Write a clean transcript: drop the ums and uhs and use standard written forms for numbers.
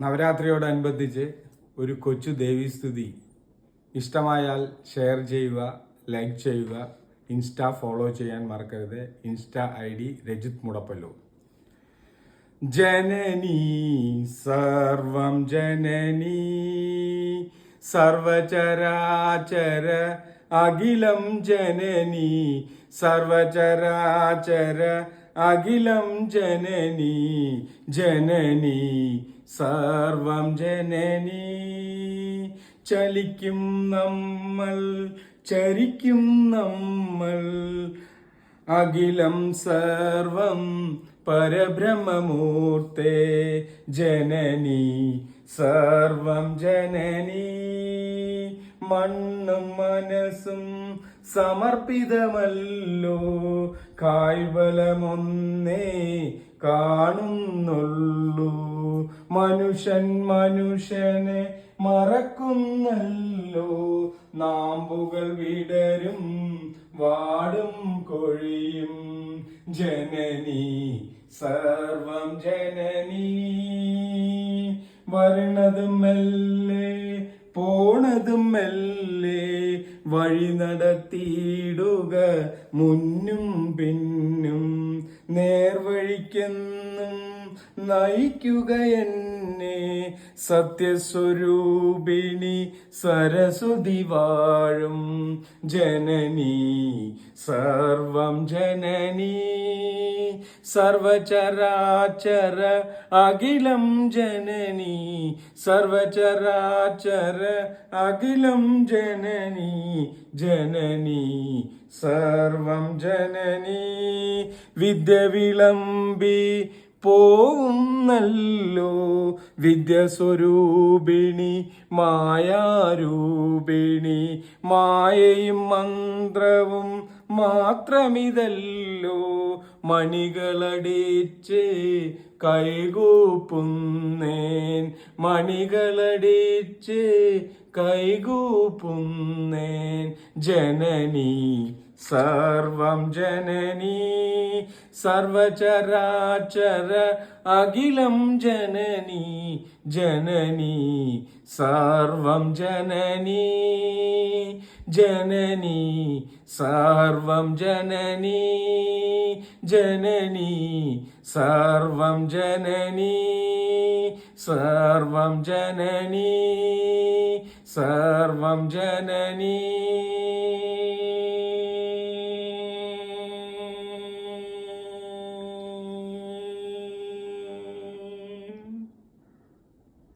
നവരാത്രിയോടനുബന്ധിച്ച് ഒരു കൊച്ചു ദേവീസ്തുതി ഇഷ്ടമായാൽ ഷെയർ ചെയ്യുക, ലൈക്ക് ചെയ്യുക, ഇൻസ്റ്റാ ഫോളോ ചെയ്യാൻ മറക്കരുത്. Insta ID Rajith Mudappallur. ജനനീ സർവം ജനനീ സർവചരാചര അഖിലം ജനനീ സർവചരാചര അഖിലം ജനനീ ജനനീ സർവം ജനനീ. ചലിക്കും നമ്മൾ ചരിക്കും നമ്മൾ അഖിലം സർവം പരബ്രഹ്മമൂർത്തേ ജനനീ സർവം ജനനീ. മണ്ണും മനസ്സും സമർപ്പിതമല്ലോ, കായ്ഫലമൊന്നേ കാണുന്നുള്ളൂ. മനുഷ്യൻ മനുഷ്യനെ മറക്കുന്നല്ലോ, നാമ്പുകൾ വിടരും വാടും കൊഴിയും. ജനനീ സർവം ജനനീ. വരണതും മെല്ലെ പോണതും മെല്ലെ, വഴി നടത്തിയിടുക മുന്നും പിന്നും. നേർവഴിക്കെന്നും നയിക്കുക എന്നെ, സത്യസ്വരൂപിണി സരസ്വതി വാഴും. ജനനീ സർവം ജനനീ സർവചരാചര അഖിലം ജനനീ സർവചരാചര അഖിലം ജനനീ ജനനീ സർവം ജനനീ. വിദ്യ വിളമ്പി പോവുന്നല്ലോ, വിദ്യസ്വരൂപിണി മായാരൂപിണി. മായയും മന്ത്രവും മാത്രമിതല്ലോ, മണികളടിച്ച് കൈകൂപ്പുന്നേൻ മണികളടിച്ച് കൈകൂപ്പുന്നേൻ. ജനനീ സർവം ജനനീ സർവചരാചര അഖിലം ജനനീ ജനനീ സർവം ജനനീ ജനനീ സർവം ജനനീ ജനനീ സർവം ജനനീ സർവം ജനനീ സർവം ജനനീ.